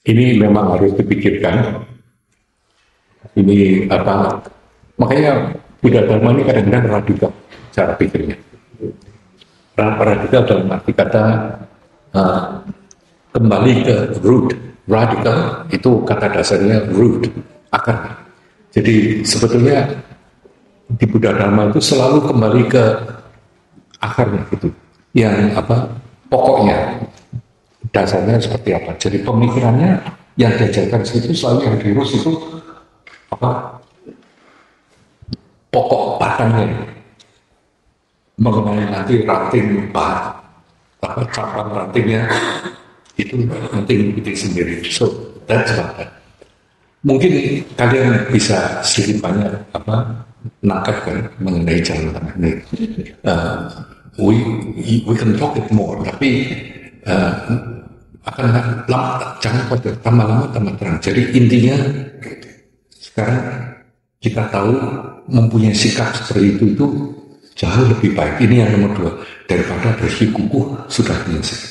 Ini memang harus dipikirkan. Ini apa? Makanya Buddha Dharma ini kadang-kadang radikal cara pikirnya. Radikal dalam arti kata uh, kembali ke root. Radical itu kata dasarnya root, akar. Jadi sebetulnya di Buddha Dharma itu selalu kembali ke akarnya gitu. Yang apa? Pokoknya, dasarnya seperti apa. Jadi pemikirannya yang diajarkan situ selalu yang dirus itu apa? Pokok batangnya mengenai nanti ranting apa cabang rantingnya itu nanti itu sendiri. So that's about that. Mungkin kalian bisa sedikit banyak apa nangkapkan mengenai jalan tengah ini. Uh, we can talk it more, tapi akan lama, jangan khawatir, tambah lama tambah terang. Jadi intinya sekarang kita tahu mempunyai sikap seperti itu jauh lebih baik. Ini yang nomor 2 daripada bersikukuh sudah punya sikap.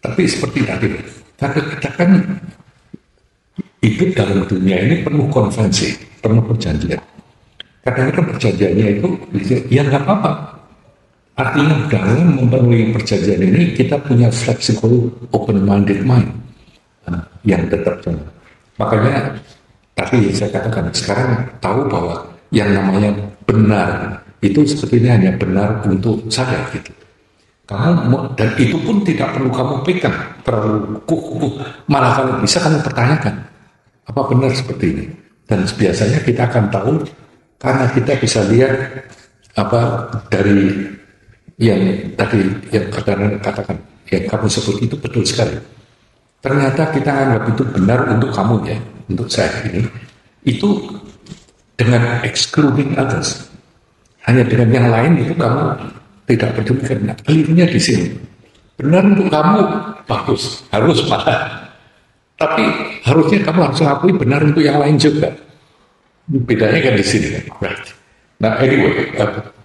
Tapi seperti tadi, karena kita kan hidup dalam dunia ini penuh konvensi, penuh perjanjian. Kadang-kadang perjanjiannya itu, ya nggak apa-apa. Artinya dalam memenuhi perjanjian ini, kita punya flexible, open-minded mind yang tetap jalan. Makanya tadi saya katakan, sekarang tahu bahwa yang namanya benar itu sebetulnya hanya benar untuk saya gitu. Kamu, dan itu pun tidak perlu kamu pegang terlalu kukuh, malah kalau bisa kamu pertanyakan apa benar seperti ini. Dan biasanya kita akan tahu karena kita bisa lihat apa dari yang tadi yang katakan yang kamu sebut itu betul sekali. Ternyata kita anggap itu benar untuk kamu ya, untuk saya ini itu dengan excluding others. Hanya dengan yang lain itu kamu tidak peduli karena clear-nya di sini. Benar untuk kamu bagus, harus malah. Tapi harusnya kamu harus mengakui benar untuk yang lain juga. Bedanya kan di sini, right? Nah, anyway,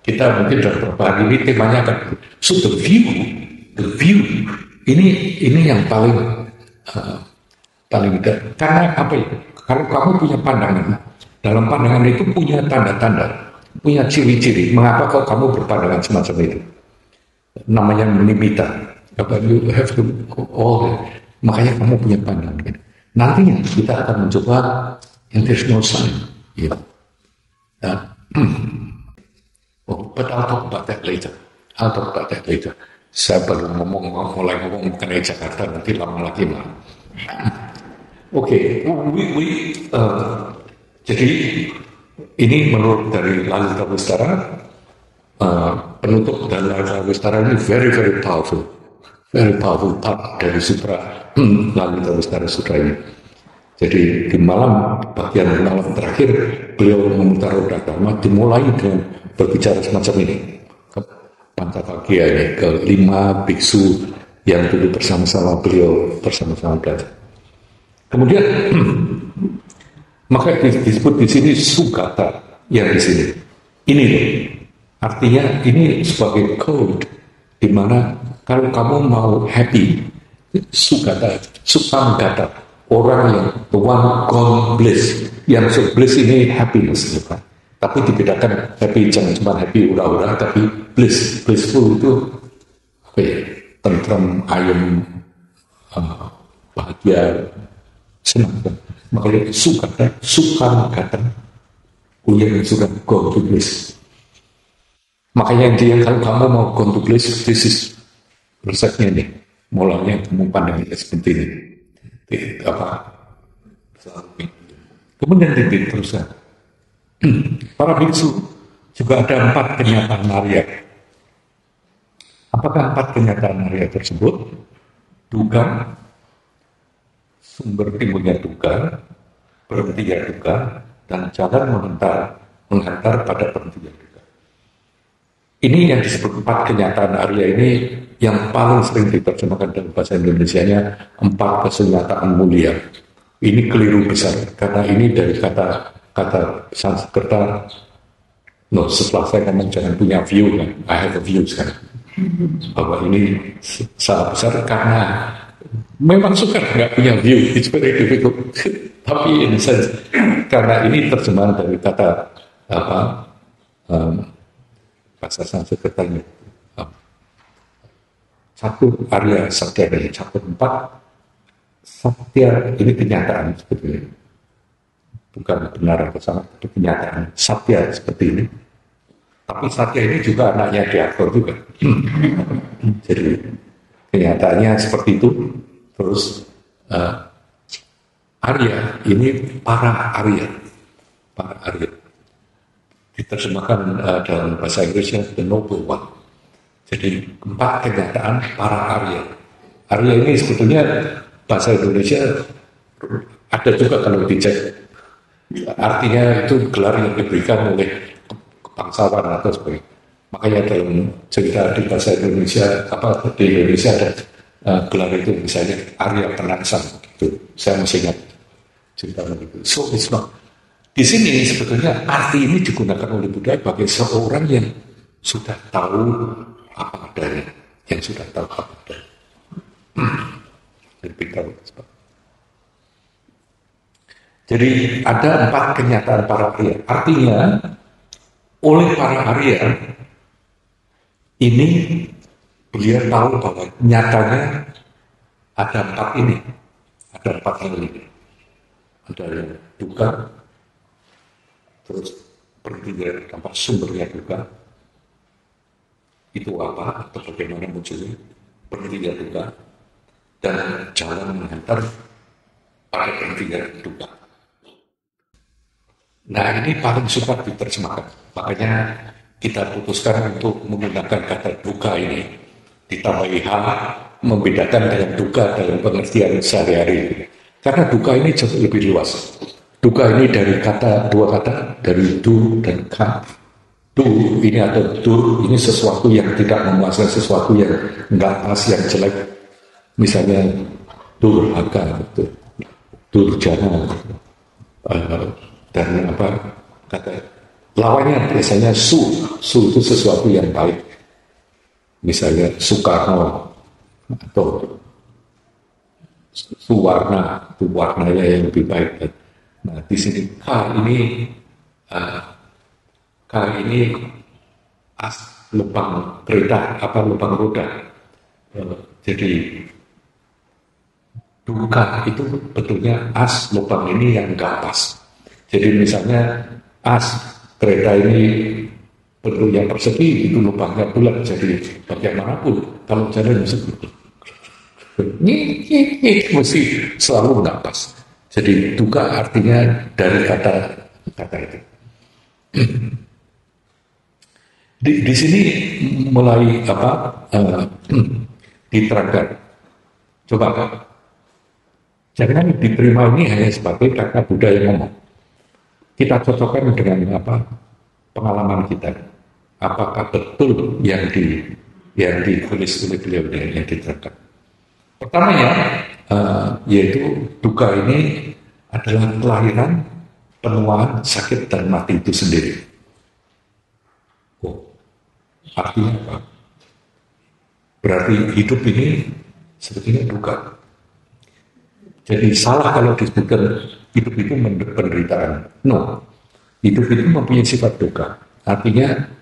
kita mungkin dalam beberapa hari ini temanya akan so the view ini yang paling karena apa ya? Kalau kamu punya pandangan, dalam pandangan itu punya tanda-tanda, punya ciri-ciri. Mengapa kok kamu berpandangan semacam itu? Namanya menimita. You have to all. Makanya kamu punya pandangan. Nantinya kita akan mencoba yang there's no sign. Yeah. But I'll talk about that later. Saya baru mulai ngomong mengenai Jakarta, nanti lama lagi lah. Oke, jadi ini menurut dari Lalita Wistara, penutup dan Lalita Wistara ini very powerful part dari sutra Lalita Wistara sutra ini. Jadi di bagian malam terakhir beliau memutar roda dharma dimulai dengan berbicara semacam ini. Pancapakia ini ke 5 biksu yang dulu bersama-sama beliau bersama-sama belajar. Kemudian maka disebut di sini sugata yang di sini. Ini loh. Artinya ini sebagai code di mana kalau kamu mau happy, sugata, sukamgata, orang yang the one gone bliss, yang bliss ini happiness, gitu. Tapi dibedakan happy jangan cuma happy ura-ura, tapi blissful itu apa ya, tentram, ayem, bahagia, senang. Makanya sukamgata, punya yang sudah gone to bliss. Makanya dia kalau kamu mau gone to bliss, this is resepnya nih, mulanya kamu pandangnya seperti ini. Apa? Kemudian teruskan. Para biksu juga ada 4 kenyataan Arya. Apakah 4 kenyataan Arya tersebut? Duga, sumber timbulnya duga, berhentinya duga, dan jalan menghantar pada berhentinya duga. Ini yang disebut 4 kenyataan Arya ini yang paling sering diterjemahkan dalam bahasa Indonesianya 4 kenyataan mulia. Ini keliru besar karena ini dari kata Sanskerta. No, setelah saya ngomong jangan punya view kan, I have a view sekarang. Bahwa ini salah besar karena Memang Sukar nggak punya view, it's very difficult. Tapi in a sense, karena ini terjemahan dari kata apa um, bahasa Sanskertanya, um, satu Arya Satya dari chapter 4, Satya ini kenyataan seperti ini, bukan benar atau salah, tapi kenyataan Satya seperti ini. Tapi Satya ini juga anaknya Diakor juga. Jadi kenyataannya seperti itu. Terus Arya ini para Arya, diterjemahkan dalam bahasa Inggrisnya the noble one. Jadi 4 kenyataan para Arya. Arya ini sebetulnya bahasa Indonesia ada juga kalau dicek, artinya itu gelar yang diberikan oleh bangsawan atau sebagainya. Makanya dalam cerita di bahasa Indonesia, di Indonesia ada gelar itu misalnya Arya Penangsang gitu. Saya masih ingat cerita begitu. So it's not. Di sini sebetulnya arti ini digunakan oleh Buddha bagi seorang yang sudah tahu apa adanya, yang sudah tahu apa adanya. Lebih tahu. Jadi ada 4 kenyataan para Arya. Artinya oleh para Arya ini beliau tahu bahwa nyatanya ada 4 ini, ada 4 hal ini. Ada yang duka, terus berhenti dari tempat sumbernya duka, itu apa atau bagaimana munculnya, berhenti dari duka, dan jalan mengantar pada berhenti dari duka. Nah ini paling sukar diterjemahkan, makanya kita putuskan untuk menggunakan kata duka ini, ditambahi H, membedakan dengan duka dalam pengertian sehari-hari. Karena duka ini jauh lebih luas. Duka ini dari 2 kata, dari du dan ka. Du ini atau dur, ini sesuatu yang tidak memuaskan, sesuatu yang enggak pas, yang jelek. Misalnya durhaka, durjana, dan kata lawannya biasanya su itu sesuatu yang baik, misalnya Soekarno atau Suwarna, itu warnanya yang lebih baik. Nah di sini K ini as lubang kereta, lubang roda. Jadi duka itu betulnya as lubang ini yang nggak pas. Jadi misalnya as kereta ini bentuk yang persegi, itu lubangnya bulat, jadi bagaimanapun kalau jalan ini mesti selalu nggak pas. Jadi duka artinya dari kata itu. Di sini mulai diterangkan. Coba jangan diterima ini hanya sebagai kata Buddha yang ngomong. Kita cocokkan dengan pengalaman kita. Apakah betul yang ditulis oleh beliau yang diterangkan? Pertamanya, yaitu duka ini adalah kelahiran, penuaan, sakit, dan mati itu sendiri. Artinya apa? Berarti hidup ini sebetulnya duka. Jadi salah kalau disebutkan hidup itu penderitaan. No, hidup itu mempunyai sifat duka. Artinya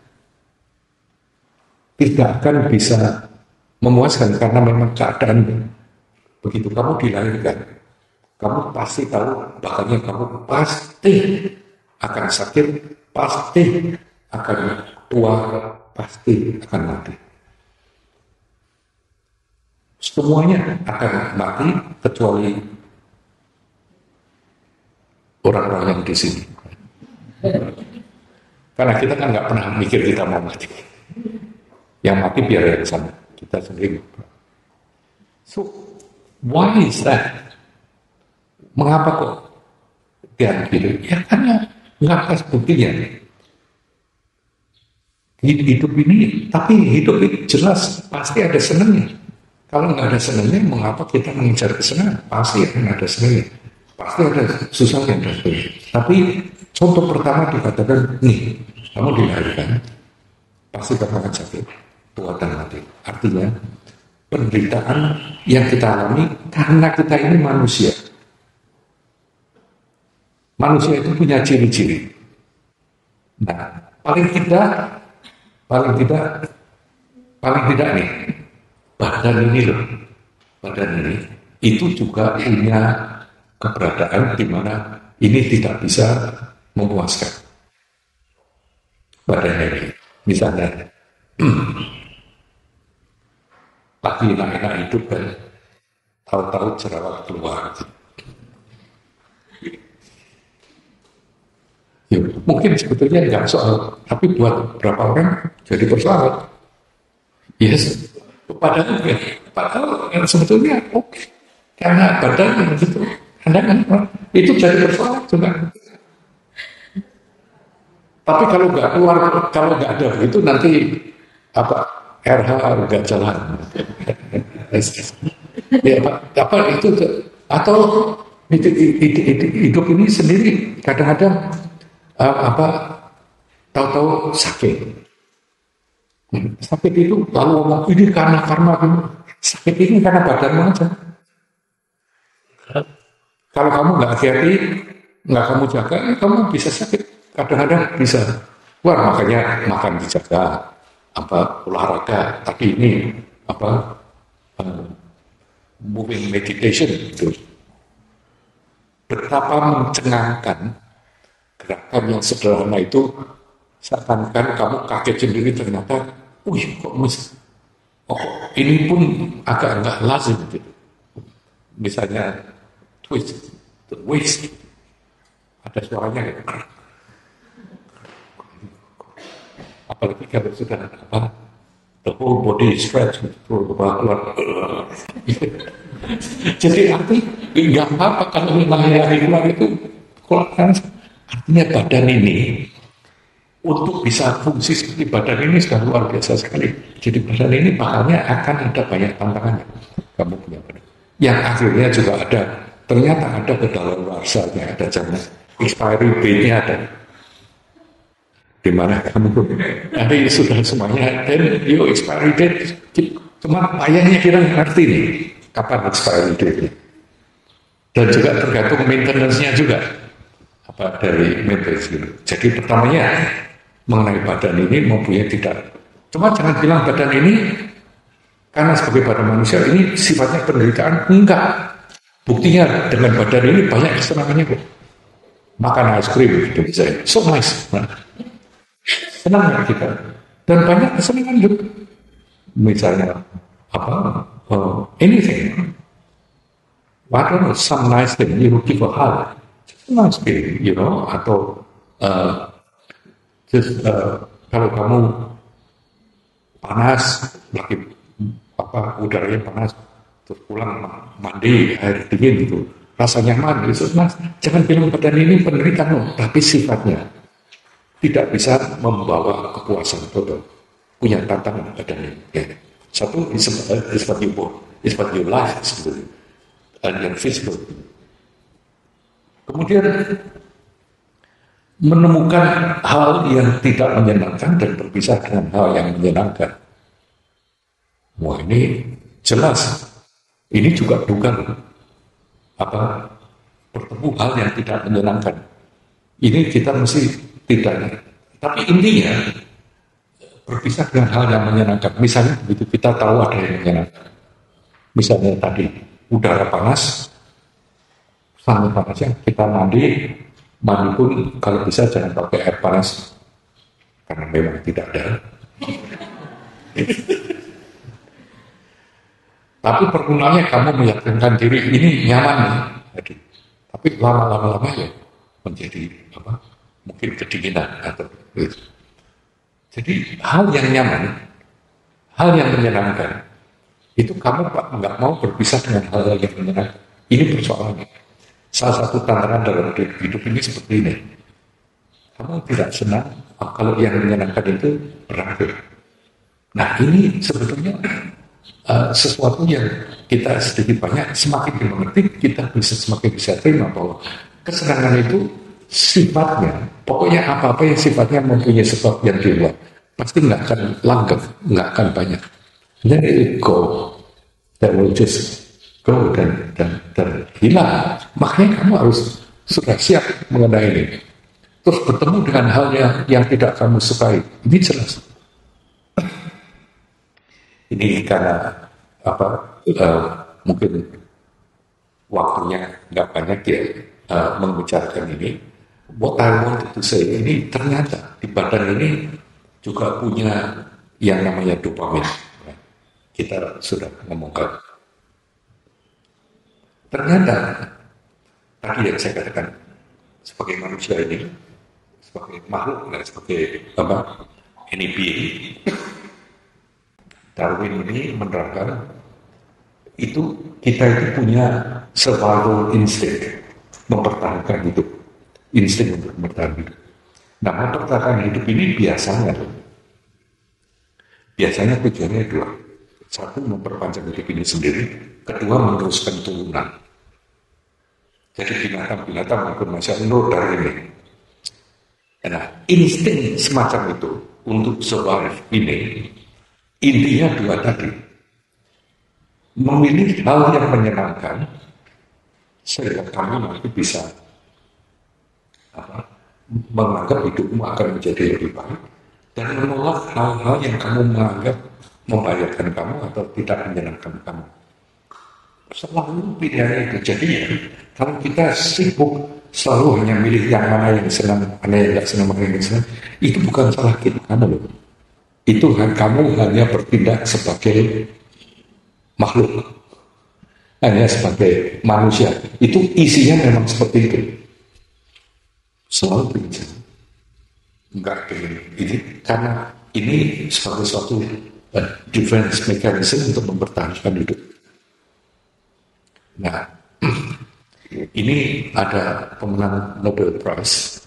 tidak akan bisa memuaskan karena memang keadaan begitu kamu dilahirkan, kamu pasti tahu bahkannya kamu pasti akan sakit, pasti akan tua, pasti akan mati. Semuanya akan mati kecuali orang-orang yang di sini. Karena kita kan nggak pernah mikir kita mau mati. Yang mati biar yang sana, kita sendiri. So, why is that? Mengapa kok dia gitu? Ya karena nggak pas buktinya. Hidup ini, tapi hidup ini jelas pasti ada senangnya. Kalau nggak ada senangnya, mengapa kita mengejar kesenangan? Pasti akan ada senangnya. Pasti ada susahnya dan sebagainya. Tapi contoh pertama dikatakan, nih, kamu dilahirkan, pasti kamu akan sakit, tua dan mati. Artinya, penderitaan yang kita alami karena kita ini manusia. Manusia itu punya ciri-ciri. Nah, paling tidak nih, badan ini itu juga punya keberadaan di mana ini tidak bisa memuaskan badannya ini. Misalnya, lagi enak-enak hidup kan, tahu-tahu jerawat keluar. Ya, mungkin sebetulnya nggak soal, tapi buat berapa orang jadi persoalan. Yes, padahal sebetulnya oke, karena badan itu, itu jadi persoalan juga. Tapi kalau nggak ada begitu nanti apa RH nggak jalan. Ya apa itu atau hidup ini sendiri kadang-kadang tahu-tahu sakit itu lalu ngomong ini karena sakit ini karena badanmu aja. Kalau kamu nggak hati-hati, nggak kamu jaga, kamu bisa sakit. Kadang-kadang bisa. Wah, makanya makan dijaga, olahraga. Tapi ini moving meditation itu. Betapa mencengangkan gerakan yang sederhana itu, seakan-akan kamu kaget sendiri ternyata, ini pun agak nggak lazim gitu. Misalnya twist, ada suaranya ya. Apalagi kalau sudah the whole body stretch keluar. Jadi nggak apa kalau memang lari keluar itu artinya badan ini untuk bisa fungsi seperti badan ini sudah luar biasa sekali. Jadi badan ini makanya akan ada banyak tantangannya. Kamu punya badan yang akhirnya juga ternyata ada kedaluarsanya, ada zaman expiry date-nya ada. Di mana kamu nanti sudah semuanya dan expiry date, cuma payahnya kira ngerti nih kapan expiry date-nya. Dan juga tergantung maintenance-nya juga dari maintenance itu. Jadi pertamanya mengenai badan ini mempunyai tidak. Cuma jangan bilang badan ini karena sebagai badan manusia ini sifatnya penderitaan, enggak. Buktinya dengan badan ini banyak kesenangannya kok. Makan es krim gitu misalnya, so nice. Senang kita dan banyak kesenangan juga. Misalnya anything. I don't know, some nice thing you give a hug. Nice thing, atau kalau kamu panas, lagi udaranya panas, terus pulang mandi air dingin gitu, rasa nyaman gitu. Nah, jangan bilang badan ini penderitaan, tapi sifatnya tidak bisa membawa kepuasan total. Punya tantangan badan ini. Ya. Satu is what you life sebetulnya, and yang physical. Kemudian menemukan hal yang tidak menyenangkan dan berpisah dengan hal yang menyenangkan. Wah, ini jelas. Ini juga bukan bertemu hal yang tidak menyenangkan. Ini kita mesti tidak. Tapi intinya berpisah dengan hal yang menyenangkan. Misalnya begitu kita tahu ada yang menyenangkan. Misalnya tadi udara panas, sangat panasnya kita mandi pun kalau bisa jangan pakai air panas karena memang tidak ada. Tapi pergunaannya kamu meyakinkan diri ini nyaman nih. Tapi lama-lama ya menjadi mungkin kedinginan atau gitu. Jadi hal yang nyaman, hal yang menyenangkan itu kamu nggak mau berpisah dengan hal yang menyenangkan. Ini persoalannya. Salah satu tantangan dalam hidup ini seperti ini. Kamu tidak senang kalau yang menyenangkan itu berakhir. Nah ini sebetulnya sesuatu yang kita sedikit banyak semakin dimengerti, kita semakin bisa terima bahwa kesenangan itu sifatnya, pokoknya apa-apa yang sifatnya mempunyai sebab yang di luar, pasti nggak akan langgeng, nggak akan banyak. Let it go. that will just go dan hilang. Makanya kamu harus sudah siap mengenai ini. Terus bertemu dengan hal yang tidak kamu sukai, ini jelas. Ini karena mungkin waktunya nggak banyak ya membicarakan ini. What I wanted to say, ini ternyata di badan ini juga punya yang namanya dopamin. Kita sudah ngomongkan. Ternyata tadi yang saya katakan sebagai manusia ini, sebagai makhluk, sebagai ini being, Darwin ini menerangkan itu kita itu punya survival instinct, mempertahankan hidup, insting untuk mempertahankan hidup. Nah, mempertahankan hidup ini biasanya tujuannya dua. Satu, memperpanjang hidup ini sendiri. Kedua, meneruskan turunan. Jadi binatang-binatang maupun manusia menurut Darwin ini. Nah, insting semacam itu untuk survive ini, intinya dua tadi. Memilih hal yang menyenangkan, sehingga kamu nanti bisa menganggap hidupmu akan menjadi lebih baik, dan menolak hal-hal yang kamu menganggap membahayakan kamu atau tidak menyenangkan kamu. Selalu pilihannya itu. Jadi kalau kita sibuk selalu hanya milih yang mana yang senang, mana yang tidak senang, mana yang senang, itu bukan salah kita, loh. Itu kamu hanya bertindak sebagai makhluk, hanya sebagai manusia. Itu isinya memang seperti itu. Selalu begitu. Enggak begini. Ini karena ini sebagai suatu defense mechanism untuk mempertahankan hidup. Nah, ini ada pemenang Nobel Prize.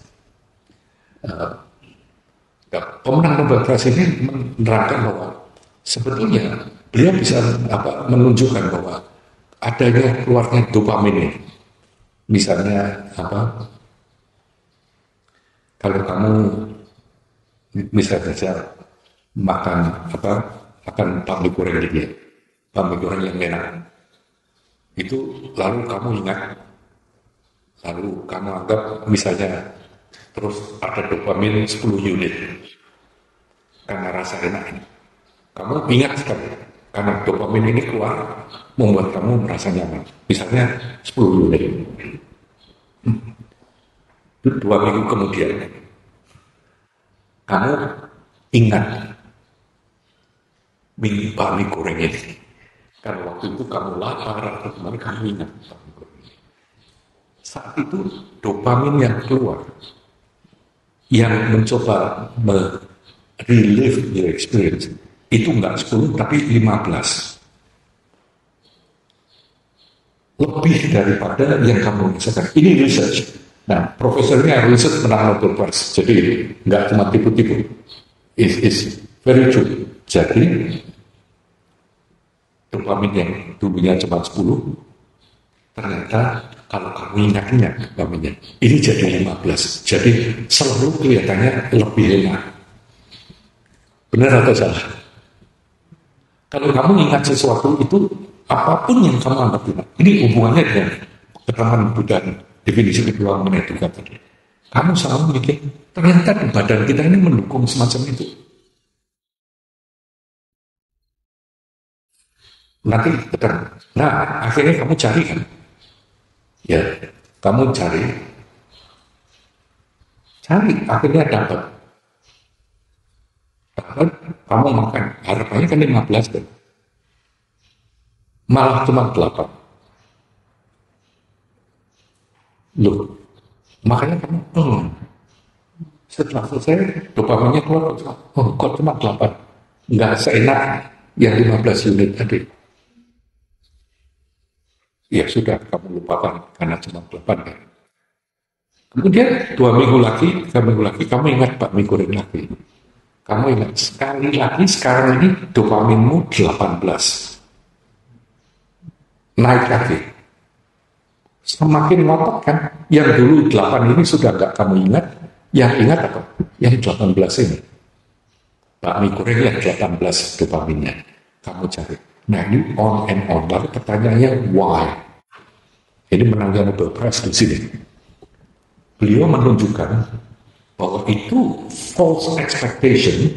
Pemenang Nobel Prize ini menerangkan bahwa sebetulnya beliau bisa menunjukkan bahwa adanya keluarnya dopamin ini. Misalnya kalau kamu misalnya saja makan bakmi goreng dia, bakmi goreng yang enak, itu lalu kamu ingat, lalu kamu anggap misalnya terus ada dopamin 10 unit karena rasa enak ini. Kamu ingat sekali, karena dopamin ini keluar membuat kamu merasa nyaman. Misalnya 10 unit. 2 minggu kemudian kamu ingat bakmi goreng ini. Karena waktu itu kamu lapar atau kemarin kamu ingat bakmi goreng ini. Saat itu dopamin yang keluar, yang mencoba relive your experience, itu enggak 10 tapi 15. Lebih daripada yang kamu rasakan. Ini research. Nah, profesornya riset menang Nobel Prize. Jadi enggak cuma tipu-tipu. It's very true. Jadi dopamin yang dulunya cuma 10, ternyata kalau kamu ingat dopaminnya, ini jadi 15. Jadi selalu kelihatannya lebih enak. Benar atau salah? Kalau kamu ingat sesuatu itu, apapun yang kamu anggap enak, ini hubungannya dengan keterangan Buddha, definisi kedua mengenai duka tadi. Kamu selalu mikir, ternyata di badan kita ini mendukung semacam itu. Nanti betul. Nah, akhirnya kamu cari kan? Ya, kamu cari, akhirnya dapat. Kamu makan, harapannya kan 15 kan? Malah cuma 8. Loh, makanya kamu, setelah selesai, dopaminnya keluar, kok cuma 8? Nggak seenak yang 15 unit tadi. Ya sudah, kamu lupakan karena cuma 8 kan. Kemudian 2 minggu lagi, 3 minggu lagi, kamu ingat bakmi goreng lagi. Kamu ingat sekali lagi, sekarang ini dopaminmu 18. Naik lagi. Semakin ngotot kan, yang dulu 8 ini sudah nggak kamu ingat, yang ingat apa? Yang 18 ini. Bakmi goreng yang 18 dopaminnya. Kamu cari. Nah ini on and on. Lalu pertanyaannya why? Ini menangnya Nobel Prize di sini. Beliau menunjukkan bahwa itu false expectation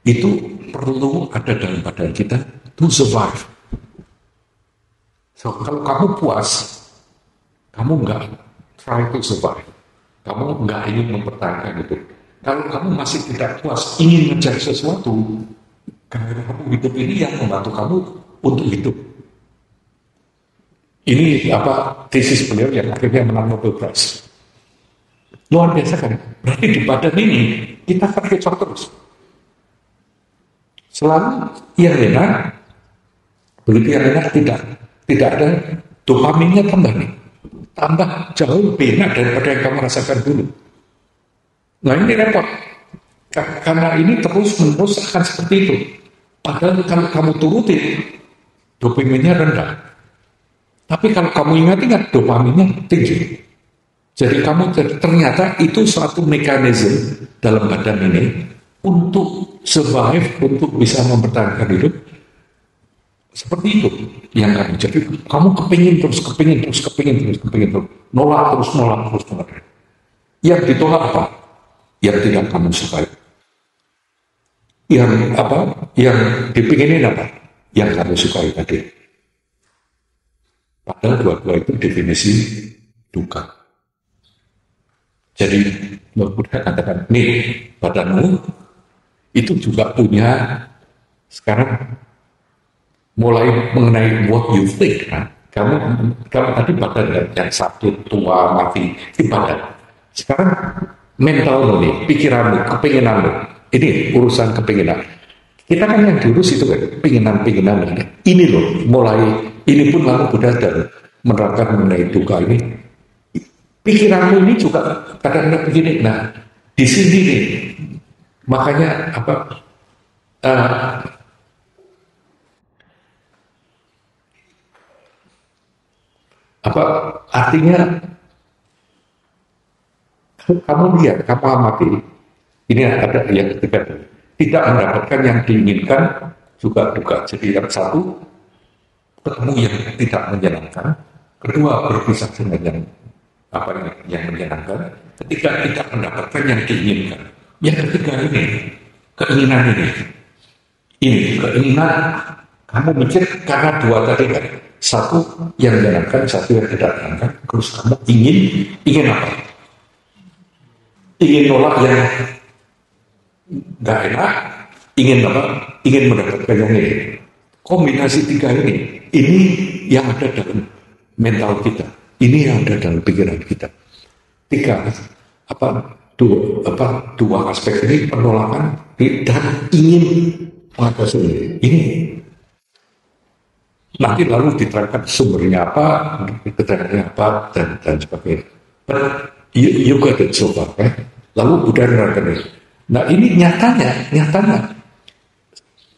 itu perlu ada dalam badan kita to survive. So kalau kamu puas, kamu nggak try to survive. Kamu nggak ingin mempertahankan itu. Kalau kamu masih tidak puas, ingin ngejar sesuatu, karena kamu hidup ini yang membantu kamu untuk hidup. Ini tesis beliau yang akhirnya menang Nobel Prize. Luar biasa kan? Berarti di badan ini kita terkecoh terus. Selalu yang enak, begitu yang enak tidak ada dopaminnya tambah jauh lebih enak daripada yang kamu rasakan dulu. Nah ini repot, karena ini terus menerus akan seperti itu. Padahal kalau kamu turutin, dopaminnya rendah. Tapi kalau kamu ingat dopaminnya tinggi. Jadi ternyata itu suatu mekanisme dalam badan ini untuk survive, untuk bisa mempertahankan hidup. Seperti itu yang kamu jadi. Kamu kepingin terus, nolak terus. Yang ditolak apa? Yang tidak kamu sukai. Yang dipinginin apa? Yang kamu sukai tadi. Padahal dua-dua itu definisi duka. Jadi Buddha katakan, nih badanmu itu juga punya sekarang mulai mengenai what you think. Kan? Kamu tadi badan yang sakit, tua, mati, itu badan. Sekarang mentalmu nih, pikiranmu, kepinginanmu. Ini urusan kepinginan. Kita kan yang diurus itu kan, pinginan. Ini loh, ini pun lalu Buddha dan menerangkan mengenai duka ini. Pikiranmu ini juga kadang-kadang begini. Nah, di sini nih, makanya artinya kamu lihat, kamu amati, ini ada yang ketiga, tidak mendapatkan yang diinginkan juga duka. Jadi yang satu, ketemu yang tidak menyenangkan, kedua berpisah dengan yang menyenangkan, ketiga tidak mendapatkan yang diinginkan. Yang ketiga ini, keinginan ini keinginan kamu mikir karena dua tadi kan, satu yang menyenangkan, satu yang tidak menyenangkan, terus kamu ingin apa? Ingin nolak yang nggak enak, ingin mendapatkan yang ini. Kombinasi tiga ini yang ada dalam mental kita, ini yang ada dalam pikiran kita. Dua aspek ini, penolakan dan ingin mengatasi ini. Nanti lalu diterangkan sumbernya apa, keterangannya apa, dan sebagainya. But you got it so far, eh? Lalu Buddha menerangkan ini. Nah ini nyatanya,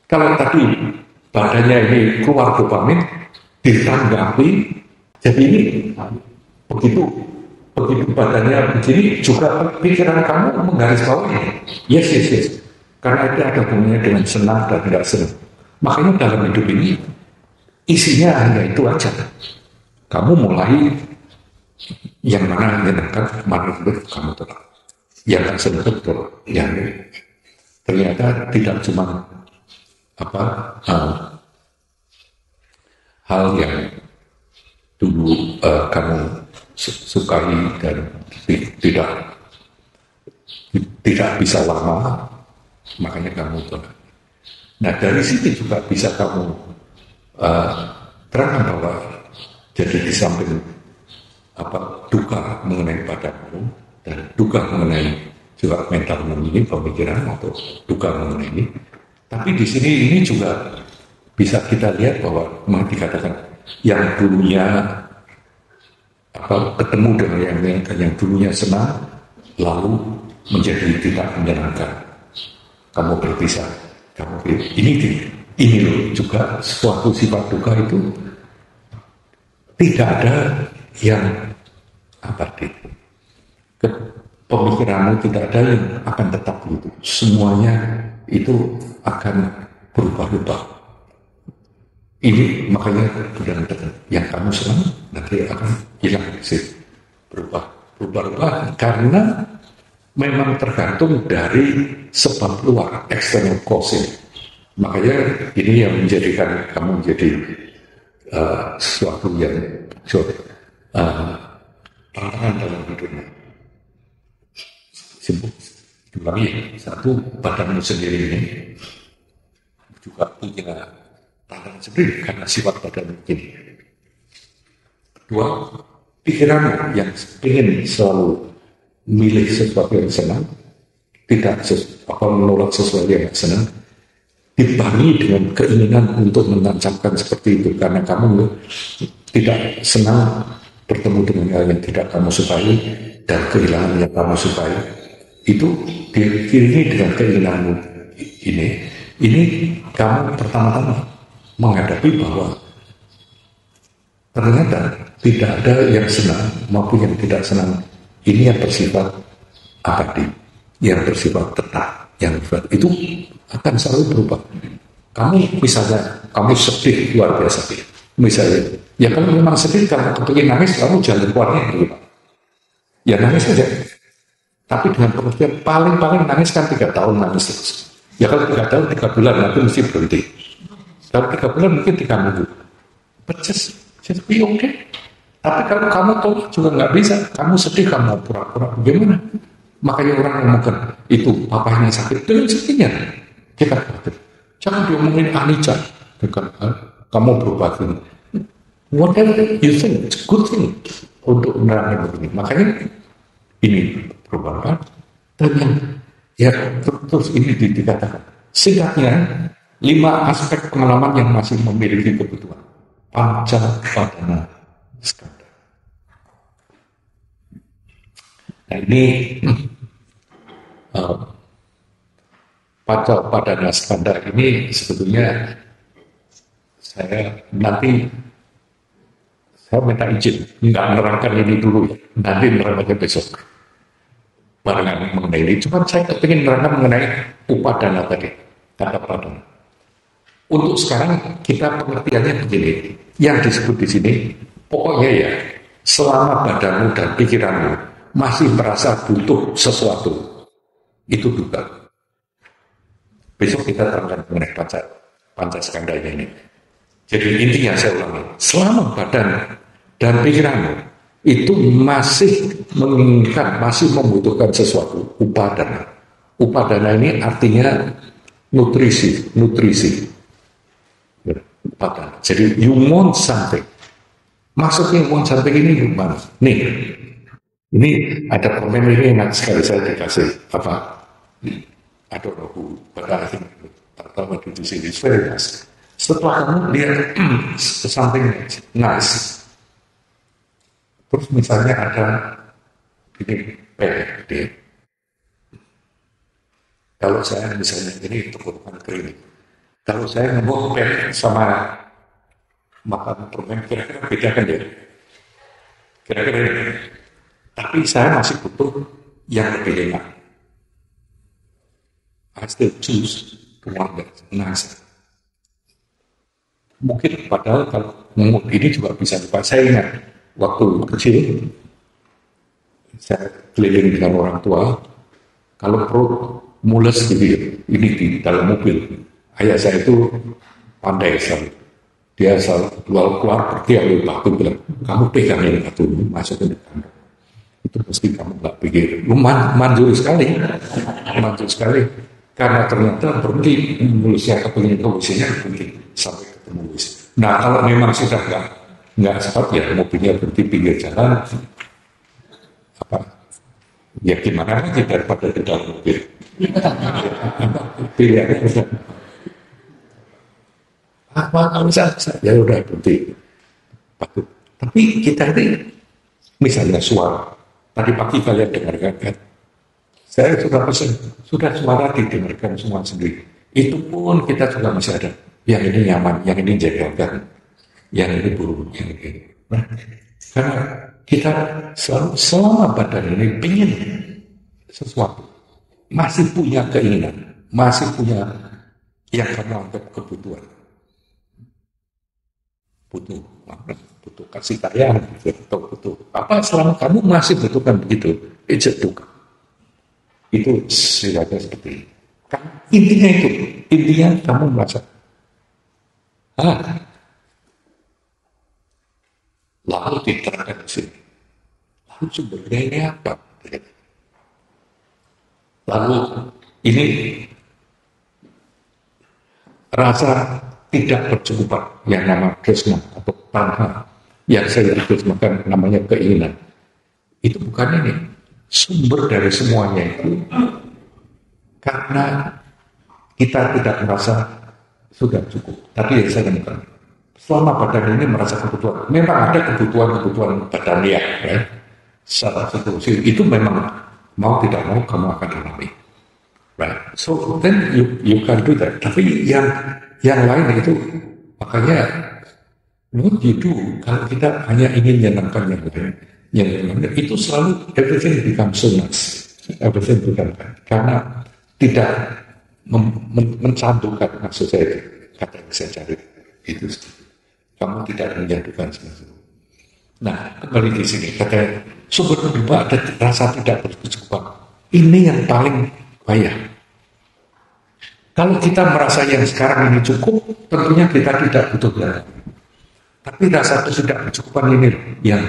kalau tadi badannya ini keluar dopamin, ditanggapi, jadi ini begitu badannya begini, juga pikiran kamu menggarisbawahi. Yes. Karena itu ada hubungannya dengan senang dan tidak senang. Makanya dalam hidup ini, isinya hanya itu aja. Kamu mulai yang mana menyenangkan, mana kamu tetap. Yang tak senang betul. Yang ternyata tidak cuma hal yang dulu kamu sukai dan tidak bisa lama, makanya kamu tolak. Nah dari situ juga bisa kamu terangkan bahwa jadi di samping duka mengenai badanmu dan duka mengenai juga mentalmu ini, pemikiran atau duka mengenai ini, tapi di sini ini juga bisa kita lihat bahwa memang dikatakan yang dulunya ketemu dengan yang dulunya senang lalu menjadi tidak menyenangkan, kamu berpisah, ini loh juga suatu sifat duka itu tidak ada yang pemikiranmu tidak ada yang akan tetap begitu, semuanya itu akan berubah-ubah. Ini makanya bilang yang kamu senang nanti akan hilang sih, berubah karena memang tergantung dari sebab luar, external cause. Makanya ini yang menjadikan kamu menjadi sesuatu yang tantangan dalam hidupnya. Lagi satu, badanmu sendiri ini juga punya tantangan sendiri karena sifat badan begini. Kedua, pikiranmu yang ingin selalu milih sesuatu yang senang, tidak menolak sesuatu yang senang, dibangi dengan keinginan untuk menancapkan seperti itu karena kamu tidak senang bertemu dengan hal yang tidak kamu sukai dan kehilangan yang kamu sukai. Itu diiringi dengan keinginanmu ini kamu pertama-tama menghadapi bahwa ternyata tidak ada yang senang maupun yang tidak senang. Ini yang bersifat abadi, yang bersifat tetap, yang bersifat itu akan selalu berubah. Kamu misalnya kamu sedih luar biasa, misalnya ya kalau memang sedih kamu kepingin nangis, kamu jalan keluarnya berubah. Ya nangis saja. Tapi dengan pengertian paling nangis kan 3 tahun nangis terus. Ya kalau 3 tahun 3 bulan nanti mesti berhenti. Kalau 3 bulan mungkin 3 minggu. But just be okay. Tapi kalau kamu tolak juga nggak bisa. Kamu sedih, kamu pura-pura. Bagaimana? Makanya orang ngomongkan itu papanya sakit dengan sedihnya. Kita khawatir. Jangan diomongin anicca. Kamu berubah ini. Whatever you think, it's a good thing untuk menerangkan begini. Makanya ini perubahan dan yang terus ini dikatakan singkatnya 5 aspek pengalaman yang masih memiliki kebutuhan panca padana skanda. Nah ini panca padana skanda ini sebetulnya saya minta izin nggak menerangkan ini dulu ya, nanti menerangkan besok barengan mengenai ini. Cuma saya ingin menerangkan mengenai upadana tadi, kata padana. Untuk sekarang kita pengertiannya begini, yang disebut di sini pokoknya ya selama badanmu dan pikiranmu masih merasa butuh sesuatu itu juga. Besok kita terangkan mengenai panca skandanya ini. Jadi intinya saya ulangi, selama badan dan pikiranmu itu masih menginginkan, masih membutuhkan sesuatu, upadana. Upadana ini artinya nutrisi. Upadana. Jadi you want something. Maksudnya you want something ini gimana? Nih, ini ada komen ini enak sekali saya dikasih apa? I don't know who, but I think itu sih, it's very nice. Setelah kamu lihat something nice, terus misalnya ada ini gede. Kalau saya misalnya ini tenggorokan kering, kalau saya ngomong sama makan permen kira-kira beda kan ya? Kira-kira ini. Tapi saya masih butuh yang lebih enak. I still choose the one that's nice. Mungkin padahal kalau ini juga bisa lupa. Saya ingat waktu kecil saya keliling dengan orang tua, kalau perut mules gitu ini di dalam mobil, ayah saya itu pandai sekali. Dia selalu keluar pergi ambil batu bilang, kamu pegang ini batu masukin ke kandang. Itu pasti kamu nggak pikir, lu manjur sekali, karena ternyata berhenti mulusnya kepingin kewisinya berhenti sampai ketemu wis. Nah kalau memang sudah nggak sempat ya mobilnya berhenti pinggir jalan, apa ya gimana lagi daripada di dalam mobil. Pilihannya sudah apa kalau ya udah berhenti. Tapi kita ini misalnya suara tadi pagi kalian dengarkan kan, saya sudah pesan, sudah suara didengarkan semua sendiri. Itu pun kita juga masih ada. Yang ini nyaman, yang ini jadikan, yang ini buruk, yang ini. Nah, karena kita selalu selama badan ini ingin sesuatu, masih punya keinginan, masih punya yang kamu anggap kebutuhan. butuh butuh kasih sayang, butuh apa, selama kamu masih butuhkan begitu, it's a dukkha. Itu sifatnya seperti itu. Kan intinya kamu merasa, lalu diterangkan di sini. Lalu sumbernya ini apa? Lalu ini rasa tidak bercukupan yang nama tresna atau tanha, yang saya terjemahkan namanya keinginan. Itu bukan ini. Sumber dari semuanya itu karena kita tidak merasa sudah cukup. Tapi yang saya katakan, selama badan ini merasa kebutuhan, memang ada kebutuhan badaniah, ya. Secara psikologi itu memang mau tidak mau kamu akan alami, right? So then you can do that. Tapi yang lain itu, makanya what you do kalau kita hanya ingin menyenangkan yang lain, itu selalu everything becomes so much, everything becomes, karena tidak mencantumkan, maksud saya kata yang saya cari itu, kamu tidak menjatuhkan sesuatu. Nah, kembali di sini kata sumber kedua ada rasa tidak berkecukupan. Ini yang paling bahaya. Kalau kita merasa yang sekarang ini cukup, tentunya kita tidak butuh lagi. Tapi rasa tidak berkecukupan ini yang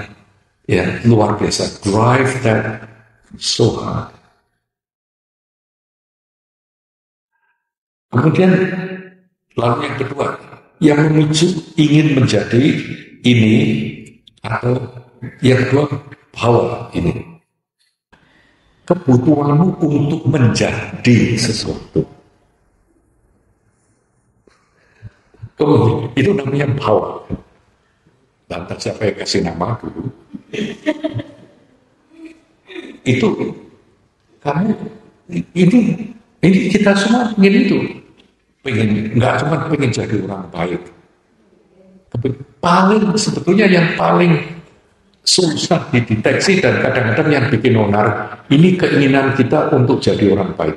luar biasa, drive that so hard. Kemudian lalu yang kedua, yang memicu ingin menjadi ini, atau yang kedua bahwa ini kebutuhanmu untuk menjadi sesuatu. Itu namanya bahwa. Lantas siapa yang kasih nama dulu? Itu kamu ini kita semua ingin itu. Nggak cuma pengen jadi orang baik. Sebetulnya yang paling susah dideteksi dan kadang-kadang yang bikin onar, ini keinginan kita untuk jadi orang baik.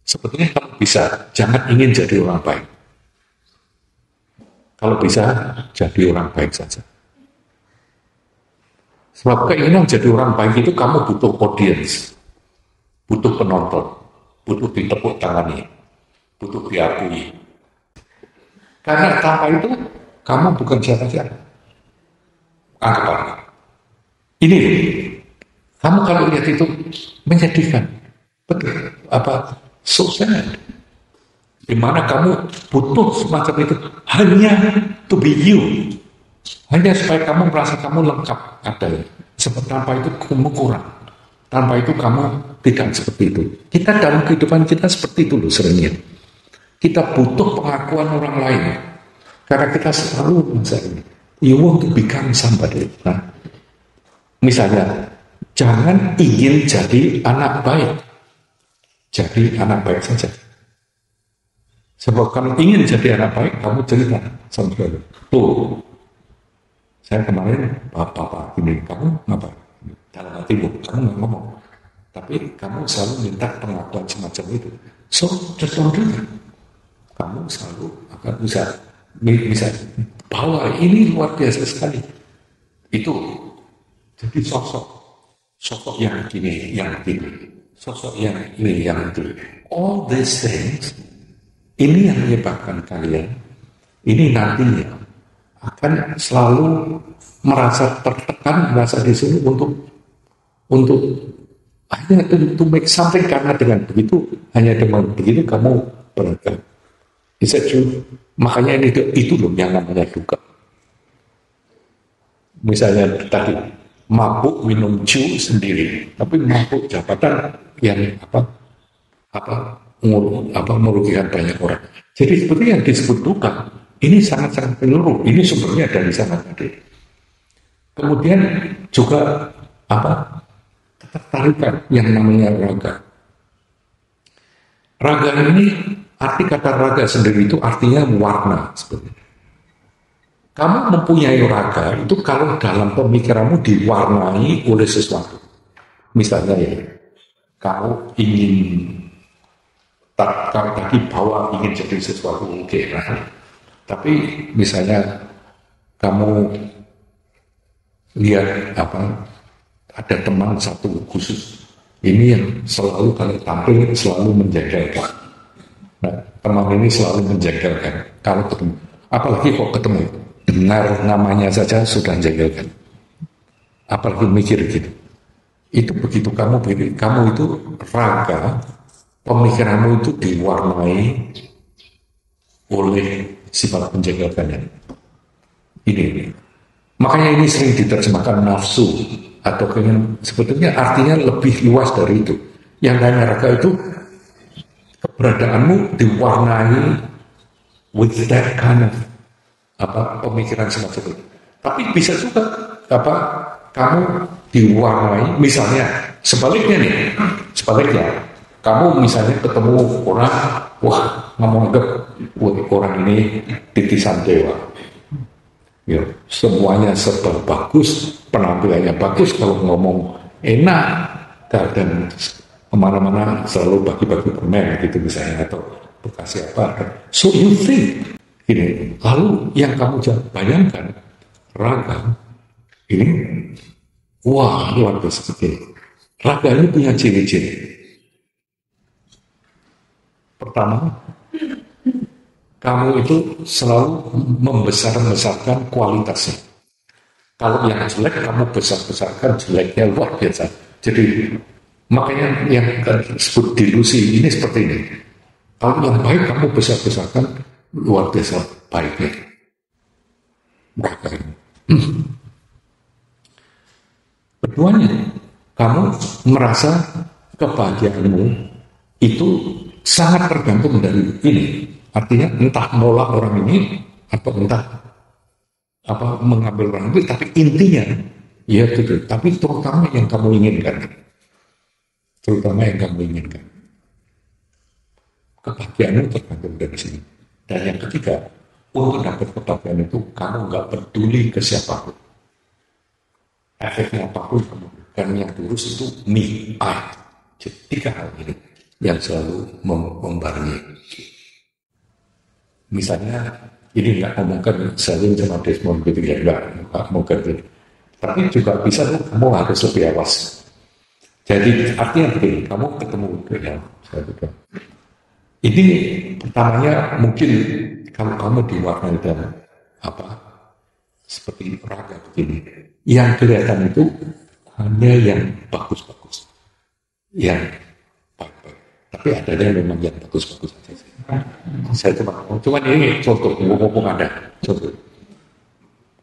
Sebetulnya kalau bisa, jangan ingin jadi orang baik. Kalau bisa, jadi orang baik saja. Sebab keinginan jadi orang baik itu kamu butuh audience, butuh penonton, butuh ditepuk tangani, butuh diakui. Karena tanpa itu, kamu bukan siapa-siapa. Anggap ini, kamu kalau lihat itu menyedihkan, betul, so sad. Di mana kamu butuh semacam itu hanya to be you, hanya supaya kamu merasa kamu lengkap ada. Sebab tanpa itu kamu kurang, tanpa itu kamu tidak seperti itu. Kita dalam kehidupan kita seperti itu loh seringnya. Kita butuh pengakuan orang lain karena kita selalu merasa ini. You want to become somebody. Nah, misalnya, jangan ingin jadi anak baik. Jadi anak baik saja. Sebab kalau ingin jadi anak baik, kamu cerita sama saudara. Tuh, saya kemarin bapak ini, kamu ngapain? Dalam hatimu, kamu nggak ngomong. Tapi kamu selalu minta pengakuan semacam itu. So, just don't do that. Kamu selalu akan bisa bahwa ini luar biasa sekali. Itu jadi sosok yang begini, sosok yang ini, yang itu. All these things, ini yang menyebabkan kalian, ini nantinya akan selalu merasa tertekan, merasa di sini untuk hanya to make something, karena dengan begitu, hanya dengan begitu kamu beragam. Is that true? Makanya itu loh yang namanya dukkha. Misalnya tadi mabuk minum jus sendiri, tapi mabuk jabatan yang merugikan banyak orang. Jadi seperti yang disebut dukkha, ini sangat-sangat menyeluruh. Ini sumbernya dari sana tadi. Kemudian juga ketertarikan yang namanya raga. Raga ini, arti kata raga sendiri itu artinya warna sebenarnya. Kamu mempunyai raga itu kalau dalam pemikiranmu diwarnai oleh sesuatu. Misalnya ya, kamu ingin, kalau tadi bahwa ingin jadi sesuatu, oke, nah. Tapi misalnya kamu lihat ada teman satu khusus, ini yang selalu kalau tampil selalu menjagalkan. Nah, teman ini selalu menjagalkan kalau ketemu, apalagi kok ketemu dengar namanya saja sudah menjagalkan, apalagi mikir gitu. Itu begitu kamu itu raga, pemikiranmu itu diwarnai oleh sifat menjagalkannya. Ini. Makanya ini sering diterjemahkan nafsu atau keinginan. Sebetulnya artinya lebih luas dari itu. Yang namanya raga itu keberadaanmu diwarnai with that kind of pemikiran semacam itu. Tapi bisa juga kamu diwarnai, misalnya sebaliknya kamu misalnya ketemu orang, wah ngomong orang ini titisan dewa, ya, semuanya serba bagus, penampilannya bagus, kalau ngomong enak, dan kemana-mana selalu bagi-bagi permen gitu misalnya, atau bekasi apa. So you think ini, lalu yang kamu bayangkan raga ini, wah luar biasa sekali. Raga ini punya ciri-ciri. Pertama, kamu itu selalu membesar-besarkan kualitasnya. Kalau yang jelek, kamu besar-besarkan jeleknya, luar biasa. Jadi, makanya yang disebut delusi ini seperti ini. Kalau yang baik, kamu besar-besarkan, luar biasa baiknya. Keduanya, kamu merasa kebahagiaanmu itu sangat tergantung dari ini. Artinya entah nolak orang ini atau entah mengambil orang itu, tapi intinya ya gitu. Tapi terutama yang kamu inginkan, kebahagiaanmu tergantung dari sini. Dan yang ketiga, untuk dapat kebahagiaan itu kamu nggak peduli ke siapapun, efeknya apapun kamu. Dan yang terus itu me, I. Jadi 3 hal ini yang selalu membarengi. Misalnya, ini nggak ngomongkan Selwyn sama Desmond gitu ya, nggak mungkin gitu. Tapi juga bisa kamu harus lebih awas. Jadi artinya begini, kamu ketemu dengan ini pertamanya mungkin kalau kamu diwarnai dan seperti raga begini, yang kelihatan itu hanya yang bagus-bagus, yang baik-baik. Tapi adanya memang yang bagus-bagus saja. Saya cuma ini contoh, ngomong ada contoh.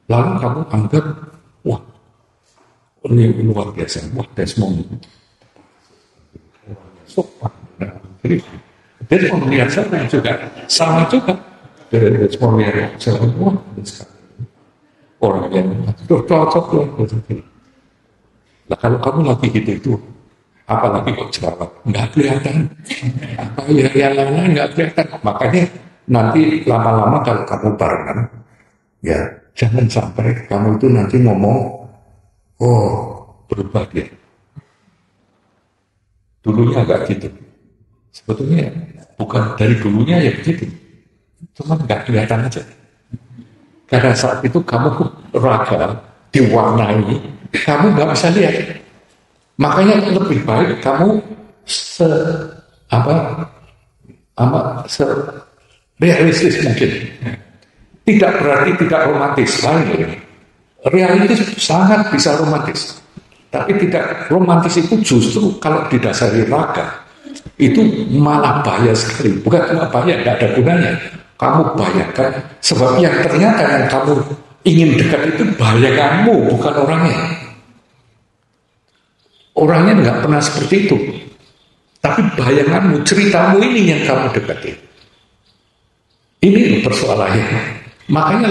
Lalu kamu anggap, wah, ini luar biasa, wah Desmond sopan. Jadi Desmond melihat saya juga sama juga. Desmond melihat saya, wah orang yang cocok loh. Nah kalau kamu lagi gitu itu, apalagi kok jerawat, nggak kelihatan. Apa ya yang lainnya nggak kelihatan. Makanya nanti lama-lama kalau kamu barengan, ya jangan sampai kamu itu nanti ngomong, oh berubah dia. Dulunya nggak gitu. Sebetulnya bukan dari dulunya ya begitu. Cuma nggak kelihatan aja. Karena saat itu kamu raga diwarnai, kamu nggak bisa lihat. Makanya lebih baik kamu realistis mungkin. Tidak berarti tidak romantis, lain. Realistis sangat bisa romantis. Tapi tidak romantis itu justru kalau didasari raga itu malah bahaya sekali. Bukan cuma bahaya, tidak ada gunanya. Kamu bayangkan, sebab yang ternyata yang kamu ingin dekat itu bayanganmu, bukan orangnya. Orangnya nggak pernah seperti itu. Tapi bayanganmu, ceritamu ini yang kamu dekati. Ini persoalannya. Makanya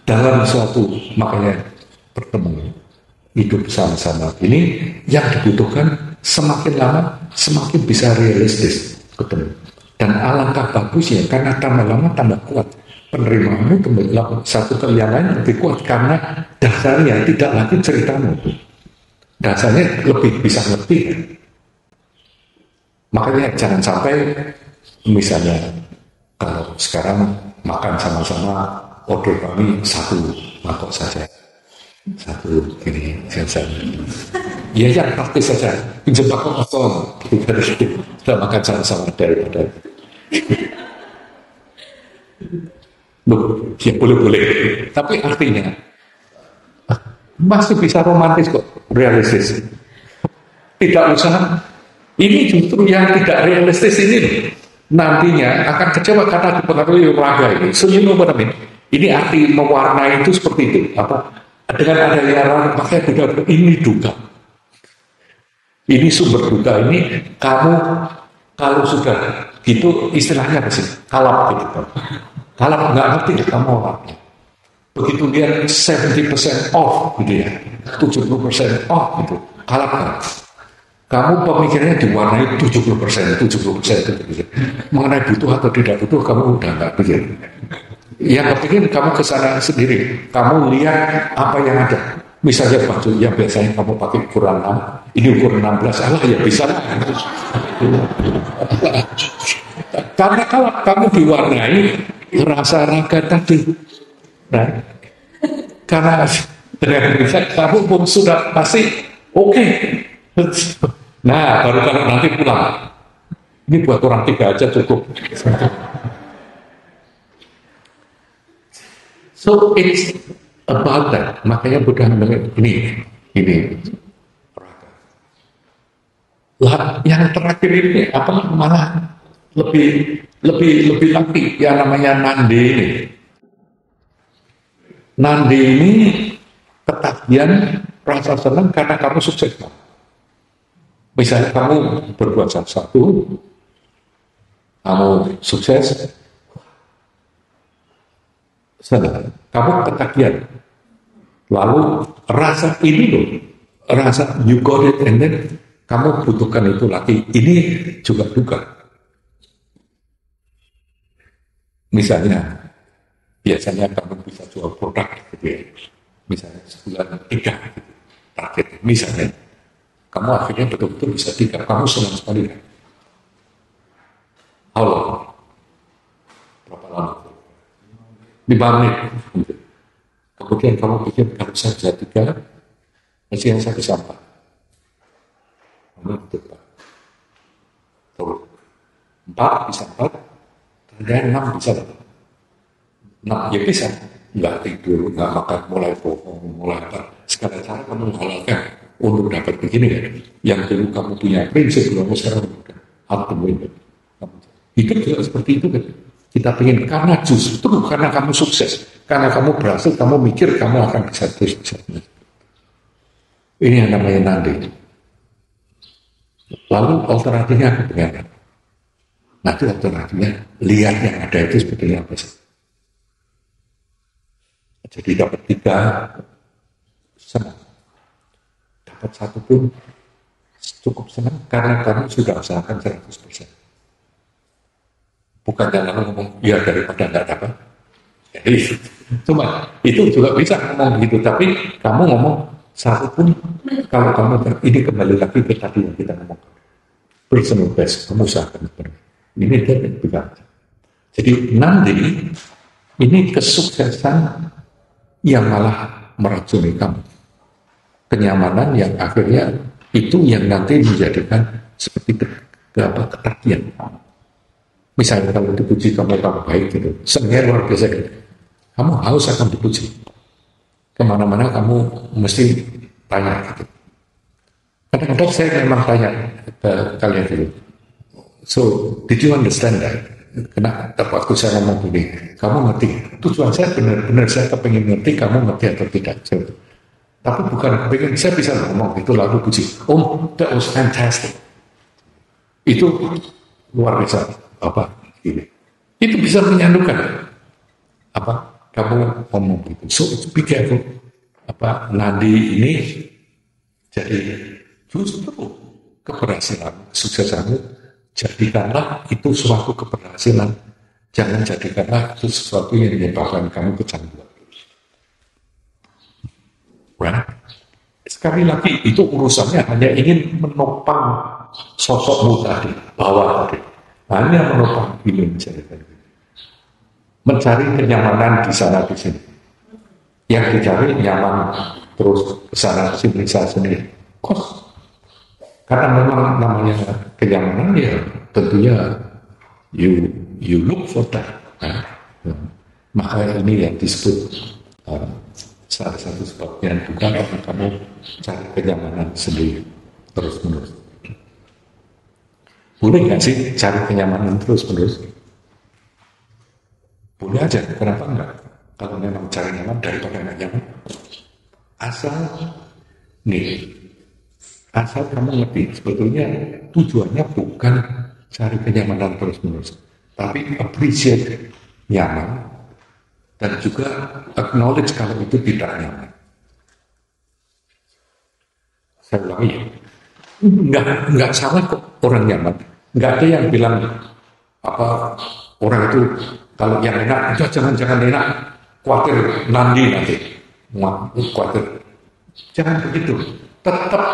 dalam suatu, makanya pertemuan hidup sama-sama ini yang dibutuhkan semakin lama semakin bisa realistis ketemu. Dan alangkah bagusnya karena tambah lama tambah kuat penerimaanmu satu ke yang lain lebih kuat karena dasarnya tidak lagi ceritamu, dasarnya lebih bisa ngerti. Makanya jangan sampai misalnya kalau sekarang makan sama-sama, order kami satu mangkok saja, satu ini saya. Iya ya, praktis saja. Pinjam mangkok kosong, kita makan sama-sama daripada. Loh, ya boleh-boleh. Tapi artinya masih bisa romantis kok, realistis. Tidak usah. Ini justru yang tidak realistis ini loh. Nantinya akan kecewa karena dipengaruhi olahraga ini. So you know what I mean? Ini arti mewarnai itu seperti itu. Apa? Dengan adanya makanya benar-benar ini duka. Ini sumber duka ini kamu kalau sudah gitu istilahnya apa sih? Kalap gitu. Kalap nggak ngerti kamu orangnya. Begitu lihat 70% off gitu ya, 70% off gitu. Kalap kan? Kamu pemikirannya diwarnai 70%. Mengenai butuh atau tidak butuh, kamu udah nggak pikir. Yang kepikir kamu kesana sendiri. Kamu lihat apa yang ada. Misalnya baju yang biasanya kamu pakai ukuran 6, ini ukuran 16, ya bisa lah. Karena kalau kamu diwarnai rasa raga tadi, nah, karena dengan kamu pun sudah pasti oke. Nah, baru kalau nanti pulang. Ini buat orang 3 aja cukup. So it's about that. Makanya Buddha bilang ini. Lah, yang terakhir ini apa malah lebih lagi yang namanya nandi ini. Nandi ini ketagihan rasa senang karena kamu sukses. Misalnya kamu berbuat sesuatu, kamu sukses, senang, kamu ketagihan. Lalu rasa ini loh, rasa you got it and then kamu butuhkan itu lagi. Ini juga duka. Misalnya, biasanya kamu bisa jual produk gitu ya. Misalnya sebulan 3 gitu, target. Misalnya, kamu akhirnya betul-betul bisa 3. Kamu senang sekali kan? Halo, berapa lama? 5 menit. Kemudian kamu pikir kalau saya bisa 3, mestinya saya bisa 4. Kamu betul. 4 bisa 4, kemudian 6 bisa 6 ya bisa. Nggak tidur, nggak makan, mulai bohong, mulai apa. Segala cara kamu menghalalkan untuk dapat begini kan. Yang dulu kamu punya prinsip, kamu sekarang udah out the window. Hidup juga seperti itu kan. Kita ingin karena justru karena kamu sukses, karena kamu berhasil, kamu mikir kamu akan bisa terus. Ini yang namanya nandi. Lalu alternatifnya apa dengan? Nanti alternatifnya lihat yang ada itu sebetulnya apa sih? Jadi dapat 3 senang, dapat 1 pun cukup senang karena kamu sudah usahakan 100%. Bukan jangan ngomong ya daripada nggak dapat. Jadi cuma itu juga bisa ngomong gitu, tapi kamu ngomong 1 pun kalau kamu ini kembali lagi ke tadi yang kita ngomong personal best, kamu usahakan ini tidak. Jadi nanti ini kesuksesan yang malah meracuni kamu, kenyamanan yang akhirnya itu yang nanti menjadikan seperti ketagihan. Misalnya kalau dipuji kamu baik gitu, senangnya luar biasa gitu. Kamu haus akan dipuji. Kemana-mana kamu mesti tanya gitu. Kadang-kadang saya memang tanya ke kalian dulu. So, did you understand that? Kena waktu saya ngomong begini, kamu ngerti? Tujuan saya benar-benar saya kepingin ngerti, kamu ngerti atau tidak? Tapi bukan kepingin, saya bisa ngomong itu lalu puji. Oh, that was fantastic. Itu luar biasa. Apa ini? Itu bisa menyandukan apa kamu ngomong itu. So be careful. Apa nadi ini jadi justru keberhasilan, kesuksesanmu jadikanlah itu suatu keberhasilan. Jangan jadikanlah itu sesuatu yang menyebabkan kamu kecanduan. Right? Sekali lagi itu urusannya hanya ingin menopang sosokmu tadi, bawah tadi. Hanya menopang ini menjadikan. mencari kenyamanan di sana di sini. Yang dicari nyaman terus ke sana sini saya sendiri. Kos. Karena memang namanya kenyamanan ya tentunya you look for that. Nah, maka ini yang disebut salah satu sebabnya juga karena kamu cari kenyamanan sendiri terus menerus. Boleh nggak sih cari kenyamanan terus menerus? Boleh aja, kenapa enggak? Kalau memang cari nyaman daripada nggak nyaman, asal kamu ngerti sebetulnya tujuannya bukan cari kenyamanan terus menerus, tapi appreciate nyaman dan juga acknowledge kalau itu tidak nyaman. Saya ulangi, nggak salah kok orang nyaman. Nggak ada yang bilang orang itu kalau yang enak itu jangan enak, khawatir nanti khawatir. Jangan begitu. Tetap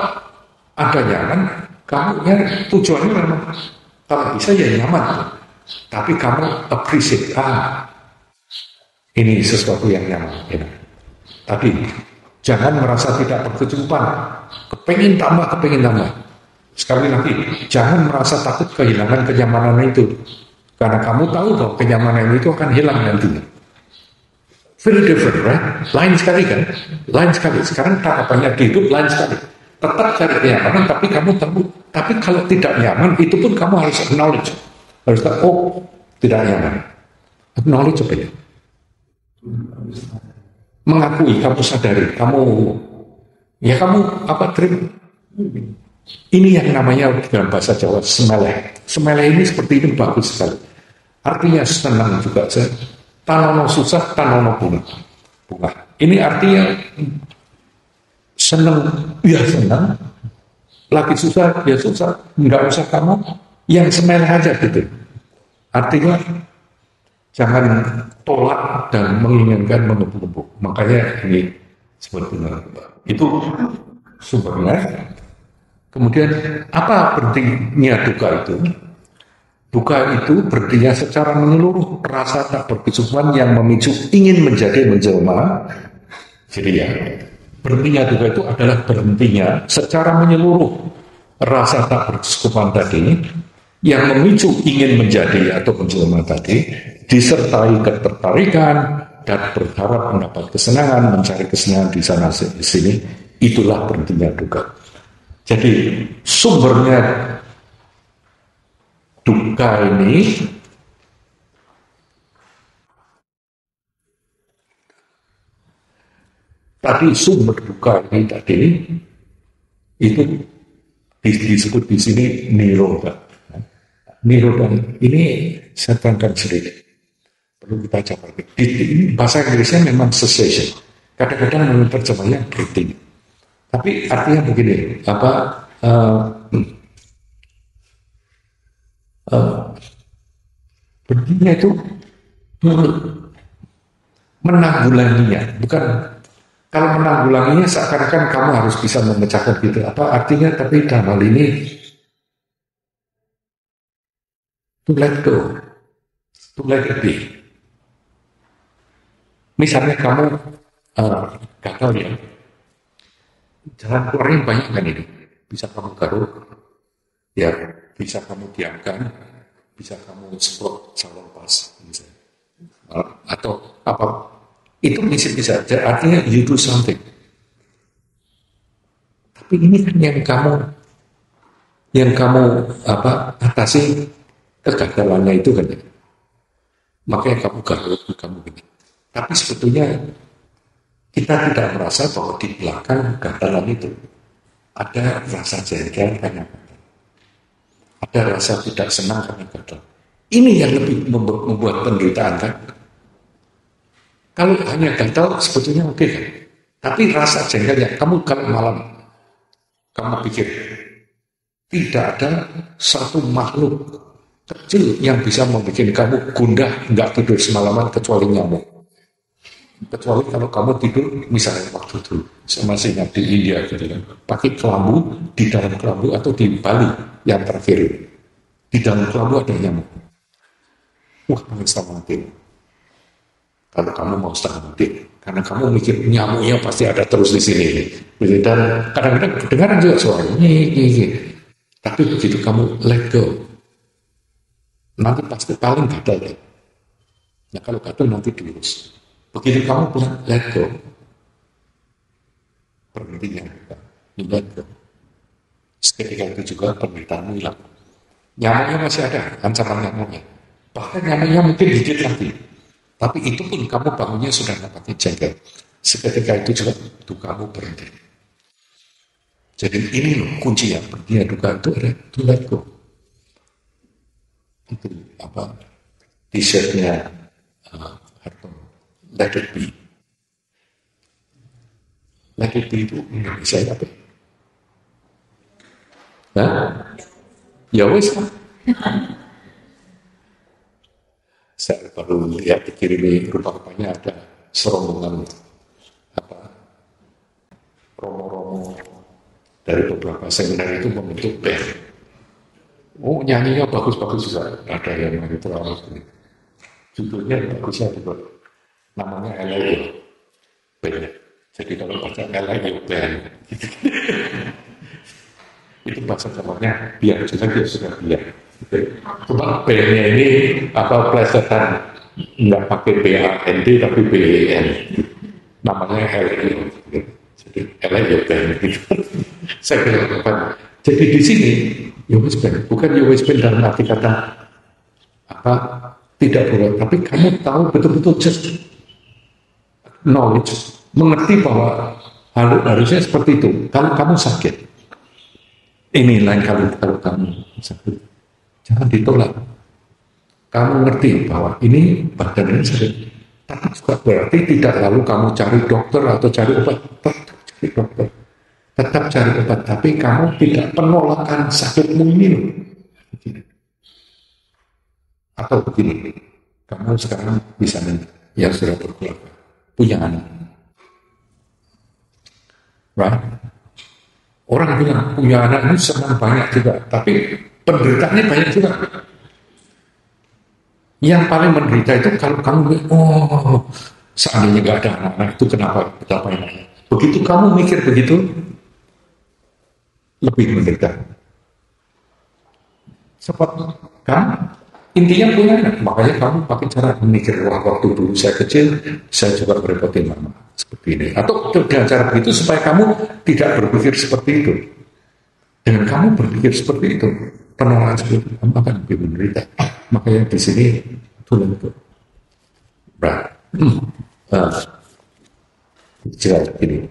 ada nyaman. Kamu tujuannya memang kalau bisa ya nyaman. Tapi kamu appreciate ini sesuatu yang nyaman. Enak. Tapi jangan merasa tidak berkecukupan. Kepengin tambah. Sekali lagi, jangan merasa takut kehilangan kenyamanan itu. Karena kamu tahu bahwa kenyamanan itu akan hilang nantinya. Very different, right? Lain sekali kan? Lain sekali. Sekarang tanggapannya di hidup lain sekali. Tetap cari kenyamanan, tapi kamu tahu. Tapi kalau tidak nyaman, itu pun kamu harus acknowledge. Harus tahu, tidak nyaman. Acknowledge apa ya? Mengakui, kamu sadari, kamu terima. Ini yang namanya dalam bahasa Jawa semeleh. Semeleh ini seperti ini bagus sekali. Artinya senang juga. Tanono susah, tanono bunga. Ini artinya senang, ya senang. Lagi susah, ya susah. Enggak usah kamu yang semeleh aja gitu. Artinya jangan tolak dan menginginkan mengebuk-gebuk. Makanya ini sebetulnya itu sumbernya. Kemudian apa berhentinya duka itu? Duka itu berhentinya secara menyeluruh rasa tak berkecukupan yang memicu ingin menjadi menjelma. Jadi ya, berhentinya duka itu adalah berhentinya secara menyeluruh rasa tak berkecukupan tadi yang memicu ingin menjadi atau menjelma tadi, disertai ketertarikan dan berharap mendapat kesenangan, mencari kesenangan di sana di sini. Itulah berhentinya duka. Jadi sumbernya duka ini tadi sumber duka ini tadi itu disebut di sini niroda. Niroda ini saya terangkan sedikit. Perlu kita capai. Di bahasa Inggrisnya memang cessation. Kadang-kadang menerjemahnya berhenti. Tapi artinya begini, berhentinya itu menanggulanginya, bukan kalau menanggulanginya seakan-akan kamu harus bisa memecahkan gitu. Apa artinya? Tapi dalam hal ini to let go, to let it be. Misalnya kamu gagal ya. Jalan keluarnya banyak kan ini. Bisa kamu garuk, ya bisa kamu diamkan, bisa kamu semprot salon pas, misalnya. Atau apa? Itu bisa. Artinya you do something. Tapi ini kan yang kamu atasi kegagalannya itu kan. Makanya kamu garuk, kamu gini. Tapi sebetulnya kita tidak merasa bahwa di belakang kegagalan itu ada rasa jengkel karena gagal. Ada rasa tidak senang karena gagal. Ini yang lebih membuat penderitaan kan. Kalau hanya gagal sebetulnya oke kan. Tapi rasa jengkelnya, kamu kalau malam kamu pikir tidak ada satu makhluk kecil yang bisa membuat kamu gundah nggak tidur semalaman kecuali nyamuk. Kecuali kalau kamu tidur misalnya waktu itu saya masih ingat di India gitu kan, pakai kelambu, di dalam kelambu atau di Bali yang terakhir di dalam kelambu ada nyamuk. Wah, nangis sama mati. Kalau kamu mau stunting, karena kamu mikir nyamuknya pasti ada terus di sini. Dan kadang-kadang kedengaran juga suaranya. Tapi begitu kamu let go, nanti pasti paling gatal. Nah kalau gatal nanti diurus. Begitu kamu punya let go, berhentinya let go. Seketika itu juga penderitaanmu hilang. Nyamuknya masih ada, ancaman nyamuknya. Bahkan nyamuknya mungkin gigit lagi. Tapi itu pun kamu bangunnya sudah dapatnya jaga. Seketika itu juga dukamu berhenti. Jadi ini loh kunci yang berhenti duka itu ada to let go. Itu apa t-shirtnya Harto, let it be. Let it be itu Indonesia apa? Nah, ya wes lah. Saya baru lihat dikirimi rupa-rupanya ada serombongan apa romo-romo dari beberapa seminar itu membentuk band. Oh nyanyinya bagus-bagus juga. Ada yang begitu harus ini. Judulnya bagusnya juga. Namanya LAYO Band. Jadi kalau baca LAYO Band itu bahasa Jawanya biar juga dia sudah biar. Cuma bandnya ini apa plesetan nggak pakai BAND tapi BEN. Namanya LAYO. Jadi LAYO Band gitu. Saya kira apa? Jadi di sini Yowes Band bukan Yowes Band dalam arti kata apa tidak boleh, tapi kamu tahu betul-betul just knowledge, mengerti bahwa harusnya seperti itu. Kalau kamu sakit, ini lain kali kalau kamu sakit, jangan ditolak. Kamu ngerti bahwa ini badannya sakit, tapi juga berarti tidak lalu kamu cari dokter atau cari obat, tetap cari dokter. Tetap cari obat, tapi kamu tidak penolakan sakitmu ini loh. Atau begini, kamu sekarang bisa yang sudah berkeluarga, punya anak. Right? Orang bilang punya anak ini senang banyak juga, tapi penderitaannya banyak juga. Yang paling menderita itu kalau kamu bilang, oh seandainya gak ada anak-anak itu kenapa betapa enaknya. Begitu kamu mikir begitu, lebih menderita. Sebab kan intinya punya anak, makanya kamu pakai cara memikir wah waktu dulu saya kecil saya juga merepotin mama seperti ini. Atau dengan cara begitu supaya kamu tidak berpikir seperti itu. Dengan kamu berpikir seperti itu, penolakan seperti itu, kamu akan lebih menderita. Makanya di sini tulang itu. Jelas ini.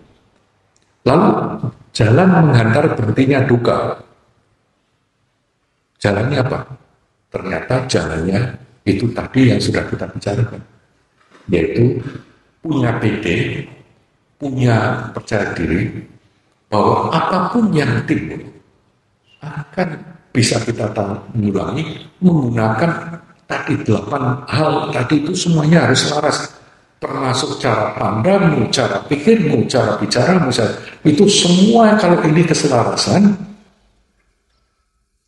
Lalu jalan menghantar berhentinya duka. Jalannya apa? Ternyata jalannya itu tadi yang sudah kita bicarakan. Yaitu punya PD, punya percaya diri, bahwa apapun yang timbul akan bisa kita tanggulangi menggunakan tadi 8 hal tadi itu semuanya harus selaras. Termasuk cara pandangmu, cara pikirmu, cara bicaramu, itu semua kalau ini keselarasan,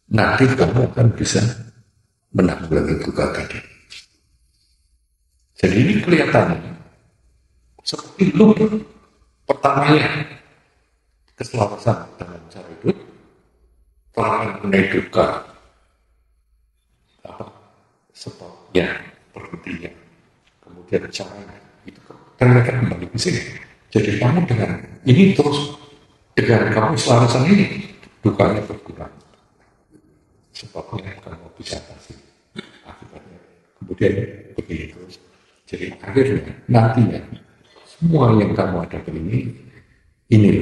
nanti kamu akan bisa menanggulangi duka tadi. Jadi ini kelihatannya seperti loop pertamanya keselarasan dalam cara hidup, perangan mengenai duka, apa sebabnya, berhentinya, kemudian caranya. Dan mereka kembali ke sini. Jadi kamu dengan ini terus dengan kamu selarasan ini dukanya berkurang. Sebabnya kamu bisa kasih akibatnya. Kemudian begini terus. Jadi akhirnya nantinya semua yang kamu hadapi ini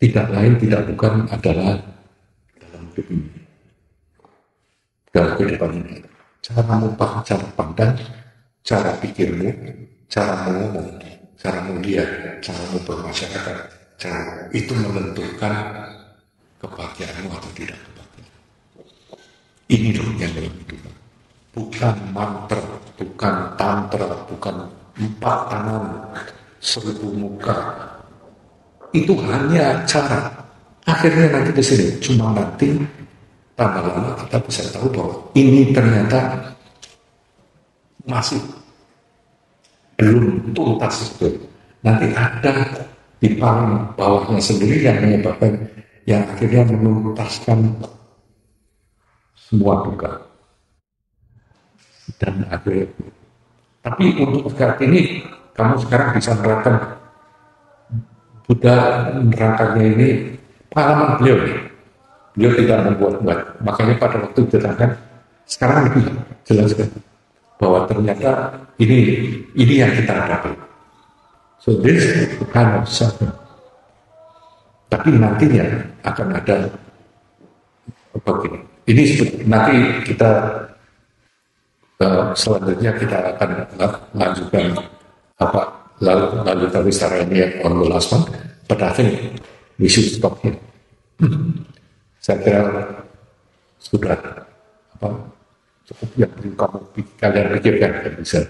tidak lain tidak bukan adalah dalam hidup ini. Dalam kehidupan ini. Cara pandang, cara pikirmu, cara ngomong, cara melihat, cara bermasyarakat, cara itu menentukan kebahagiaanmu atau tidak kebahagiaan. Ini loh yang dalam hidup. Bukan mantra, bukan tantra, bukan 4 tangan, 1000 muka. Itu hanya cara. Akhirnya nanti di sini cuma nanti tambah lama kita bisa tahu bahwa ini ternyata masih belum tuntas itu. Nanti ada di paling bawahnya sendiri yang menyebabkan, yang akhirnya menuntaskan semua duka. Dan akhirnya, tapi untuk saat ini kamu sekarang bisa menerapkan Buddha, menerangkannya ini pengalaman beliau nih. Beliau tidak membuat-buat. Makanya pada waktu diterangkan sekarang lebih jelas kan bahwa ternyata ini yang kita hadapi. So this is the kind of suffering. Tapi nantinya akan ada begini. Ini nanti kita selanjutnya kita akan lanjutkan apa lanjutkan wisara ini on the last one. But I think we should stop here. Saya kira sudah cukup yang perlu kalian pikirkan bisa.